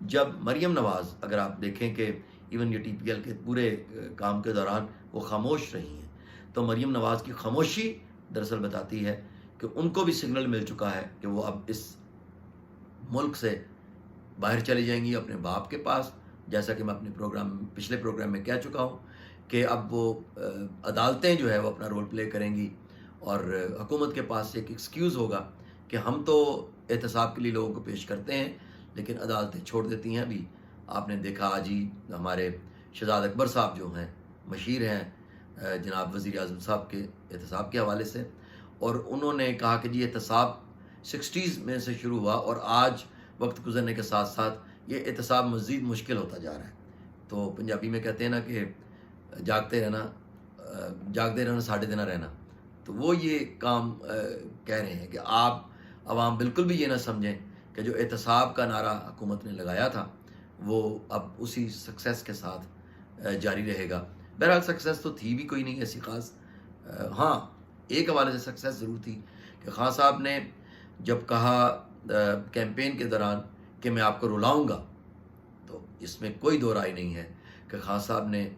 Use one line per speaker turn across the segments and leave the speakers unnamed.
جب مریم نواز، اگر آپ دیکھیں کہ ایون یہ TPL کے پورے کام کے دوران وہ خاموش رہی ہیں، تو مریم نواز کی خاموشی دراصل بتاتی ہے کہ ان کو بھی سگنل مل چکا ہے کہ وہ اب اس ملک سے باہر چلی جائیں گی اپنے باپ کے پاس، جیسا کہ میں اپنے پچھلے پروگرام میں کہہ چکا ہوں کہ اب وہ عدالتیں جو ہے وہ اپنا رول پلے کریں گی، اور حکومت کے پاس ایک ایکسکیوز ہوگا کہ ہم تو احتساب کے لیے لوگوں کو پیش کرتے ہیں لیکن عدالتیں چھوڑ دیتی ہیں۔ ابھی آپ نے دیکھا آج ہی ہمارے شہزاد اکبر صاحب جو ہیں مشیر ہیں جناب وزیر اعظم صاحب کے احتساب کے حوالے سے، اور انہوں نے کہا کہ جی احتساب 60s میں سے شروع ہوا اور آج وقت گزرنے کے ساتھ ساتھ یہ احتساب مزید مشکل ہوتا جا رہا ہے۔ تو پنجابی میں کہتے ہیں نا کہ جاگتے رہنا ساڑھے دینا رہنا، تو وہ یہ کام کہہ رہے ہیں کہ آپ عوام بالکل بھی یہ نہ سمجھیں کہ جو احتساب کا نعرہ حکومت نے لگایا تھا وہ اب اسی سکسیس کے ساتھ جاری رہے گا۔ بہرحال سکسیس تو تھی بھی کوئی نہیں ایسی خاص، ہاں ایک حوالے سے سکسیس ضرور تھی کہ خان صاحب نے جب کہا کیمپین کے دوران کہ میں آپ کو رلاؤں گا، تو اس میں کوئی دو رائے نہیں ہے کہ خان صاحب نے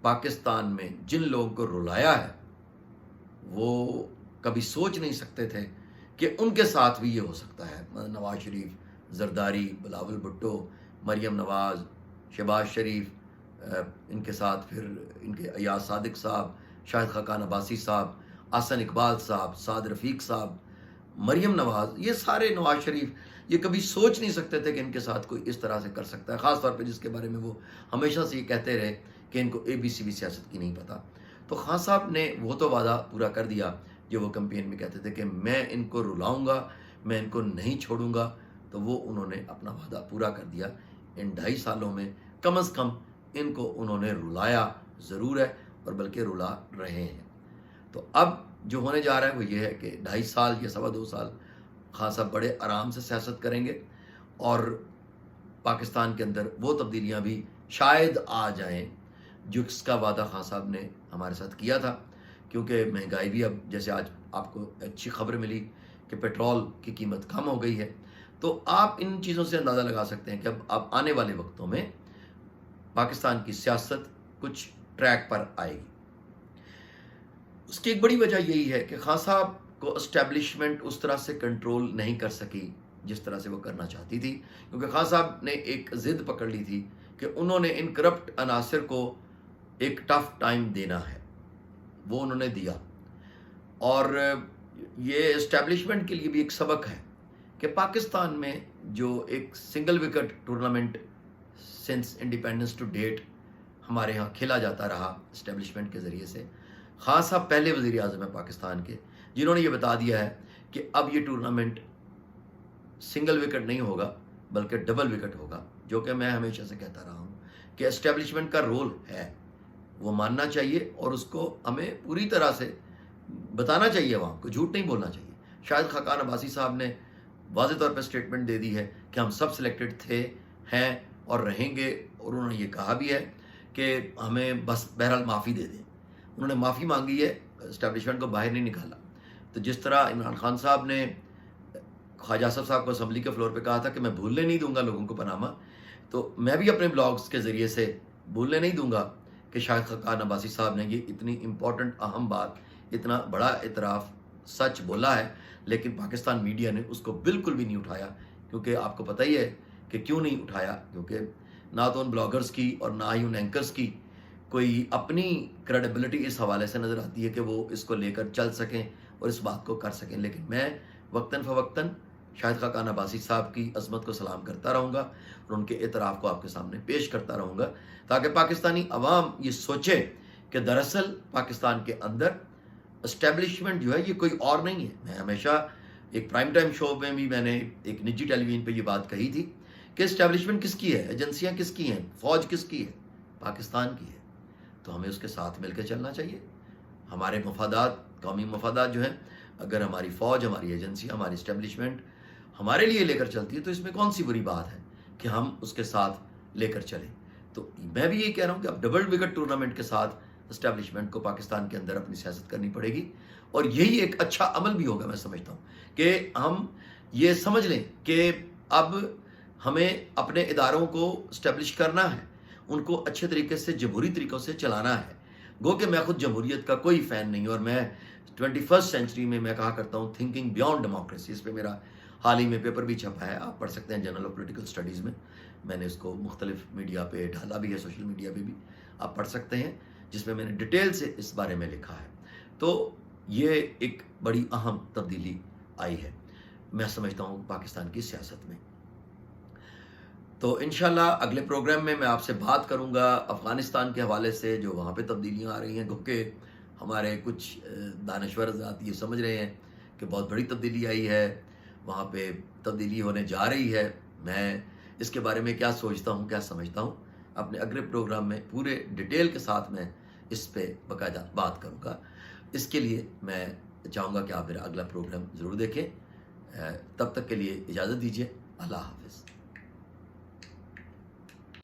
پاکستان میں جن لوگوں کو رلایا ہے وہ کبھی سوچ نہیں سکتے تھے کہ ان کے ساتھ بھی یہ ہو سکتا ہے۔ نواز شریف، زرداری، بلاول بھٹو، مریم نواز، شہباز شریف، ان کے ساتھ پھر ان کے ایاز صادق صاحب، شاہد خاقان عباسی صاحب، احسن اقبال صاحب، سعد رفیق صاحب، مریم نواز، یہ سارے، نواز شریف، یہ کبھی سوچ نہیں سکتے تھے کہ ان کے ساتھ کوئی اس طرح سے کر سکتا ہے، خاص طور پہ جس کے بارے میں وہ ہمیشہ سے یہ کہتے رہے کہ ان کو ABCD سیاست کی نہیں پتہ۔ تو خان صاحب نے وہ تو وعدہ پورا کر دیا جو وہ کمپین میں کہتے تھے کہ میں ان کو رلاؤں گا، میں ان کو نہیں چھوڑوں گا، تو وہ انہوں نے اپنا وعدہ پورا کر دیا۔ ان 2.5 سالوں میں کم از کم ان کو انہوں نے رلایا ضرور ہے، اور بلکہ رلا رہے ہیں۔ تو اب جو ہونے جا رہا ہے وہ یہ ہے کہ 2.5 سال یا 2.25 سال خان صاحب بڑے آرام سے سیاست کریں گے، اور پاکستان کے اندر وہ تبدیلیاں بھی شاید آ جائیں جو اس کا وعدہ خان صاحب نے ہمارے ساتھ کیا تھا، کیونکہ مہنگائی بھی اب، جیسے آج آپ کو اچھی خبر ملی کہ پیٹرول کی قیمت کم ہو گئی ہے، تو آپ ان چیزوں سے اندازہ لگا سکتے ہیں کہ اب آنے والے وقتوں میں پاکستان کی سیاست کچھ ٹریک پر آئے گی۔ اس کی ایک بڑی وجہ یہی ہے کہ خان صاحب کو اسٹیبلشمنٹ اس طرح سے کنٹرول نہیں کر سکی جس طرح سے وہ کرنا چاہتی تھی، کیونکہ خان صاحب نے ایک ضد پکڑ لی تھی کہ انہوں نے ان کرپٹ عناصر کو ایک ٹف ٹائم دینا ہے، وہ انہوں نے دیا، اور یہ اسٹیبلشمنٹ کے لیے بھی ایک سبق ہے کہ پاکستان میں جو ایک single wicket tournament since independence to date ہمارے ہاں کھیلا جاتا رہا اسٹیبلشمنٹ کے ذریعے سے، خان صاحب پہلے وزیر اعظم ہیں پاکستان کے جنہوں نے یہ بتا دیا ہے کہ اب یہ ٹورنامنٹ سنگل وکٹ نہیں ہوگا بلکہ ڈبل وکٹ ہوگا، جو کہ میں ہمیشہ سے کہتا رہا ہوں کہ اسٹیبلشمنٹ کا رول ہے، وہ ماننا چاہیے اور اس کو ہمیں پوری طرح سے بتانا چاہیے، عوام کو جھوٹ نہیں بولنا چاہیے۔ شاہد خاقان عباسی صاحب نے واضح طور پہ اسٹیٹمنٹ دے دی ہے کہ ہم سب سلیکٹڈ تھے، ہیں اور رہیں گے، اور انہوں نے یہ کہا بھی ہے کہ ہمیں بس بہرحال معافی دے دیں۔ انہوں نے معافی مانگی ہے، اسٹیبلشمنٹ کو باہر نہیں نکالا۔ تو جس طرح عمران خان صاحب نے خواجہ اسف صاحب کو اسمبلی کے فلور پہ کہا تھا کہ میں بھولنے نہیں دوں گا لوگوں کو پاناما، تو میں بھی اپنے بلاگز کے ذریعے سے بھولنے نہیں دوں گا کہ شاہد خاقان عباسی صاحب نے یہ اتنی امپورٹنٹ اہم بات، اتنا بڑا اعتراف سچ بولا ہے، لیکن پاکستان میڈیا نے اس کو بالکل بھی نہیں اٹھایا، کیونکہ آپ کو پتہ ہی ہے کہ کیوں نہیں اٹھایا، کیونکہ نہ تو ان بلاگرز کی اور نہ ہی ان اینکرز کی کوئی اپنی کریڈیبلٹی اس حوالے سے نظر آتی ہے کہ وہ اس کو لے کر چل سکیں اور اس بات کو کر سکیں۔ لیکن میں وقتاً فوقتاً شاہد خاقان عباسی صاحب کی عظمت کو سلام کرتا رہوں گا اور ان کے اعتراف کو آپ کے سامنے پیش کرتا رہوں گا، تاکہ پاکستانی عوام یہ سوچے کہ دراصل پاکستان کے اندر اسٹیبلشمنٹ جو ہے یہ کوئی اور نہیں ہے۔ میں ہمیشہ ایک پرائم ٹائم شو میں بھی میں نے ایک نجی ٹیلی ویژن پہ یہ بات کہی تھی کہ اسٹیبلشمنٹ کس کی ہے، ایجنسیاں کس کی ہیں، فوج کس کی ہے، پاکستان کی ہے۔ تو ہمیں اس کے ساتھ مل کے چلنا چاہیے۔ ہمارے مفادات، قومی مفادات جو ہیں، اگر ہماری فوج، ہماری ایجنسی، ہماری اسٹیبلشمنٹ ہمارے لیے لے کر چلتی ہے تو اس میں کون سی بری بات ہے کہ ہم اس کے ساتھ لے کر چلیں۔ تو میں بھی یہی کہہ رہا ہوں کہ اب ڈبل وکٹ ٹورنامنٹ کے ساتھ اسٹیبلشمنٹ کو پاکستان کے اندر اپنی سیاست کرنی پڑے گی، اور یہی ایک اچھا عمل بھی ہوگا۔ میں سمجھتا ہوں کہ ہم یہ سمجھ لیں کہ اب ہمیں اپنے اداروں کو اسٹیبلش کرنا ہے، ان کو اچھے طریقے سے جمہوری طریقوں سے چلانا ہے. گو کہ میں خود جمہوریت کا کوئی فین نہیں ہوں، اور میں 21 سینچری میں کہا کرتا ہوں تھنکنگ بیانڈ ڈیموکریسی. اس پہ میرا حال ہی میں پیپر بھی چھپا ہے، آپ پڑھ سکتے ہیں جرنل آف پولیٹیکل اسٹڈیز میں نے اس کو مختلف میڈیا پہ ڈالا بھی ہے، سوشل میڈیا پہ بھی آپ پڑھ سکتے ہیں، جس میں نے ڈیٹیل سے اس بارے میں لکھا ہے. تو یہ ایک بڑی اہم تبدیلی آئی ہے میں سمجھتا ہوں پاکستان کی سیاست میں. تو انشاءاللہ اگلے پروگرام میں آپ سے بات کروں گا افغانستان کے حوالے سے، جو وہاں پہ تبدیلیاں آ رہی ہیں. کیونکہ ہمارے کچھ دانشور حضرات یہ سمجھ رہے ہیں کہ بہت بڑی تبدیلی آئی ہے، وہاں پہ تبدیلی ہونے جا رہی ہے. میں اس کے بارے میں کیا سوچتا ہوں، کیا سمجھتا ہوں، اپنے اگلے پروگرام میں پورے ڈیٹیل کے ساتھ میں اس پہ باقاعدہ بات کروں گا. اس کے لیے میں چاہوں گا کہ آپ میرا اگلا پروگرام ضرور دیکھیں. تب تک کے لیے اجازت دیجیے. اللہ حافظ.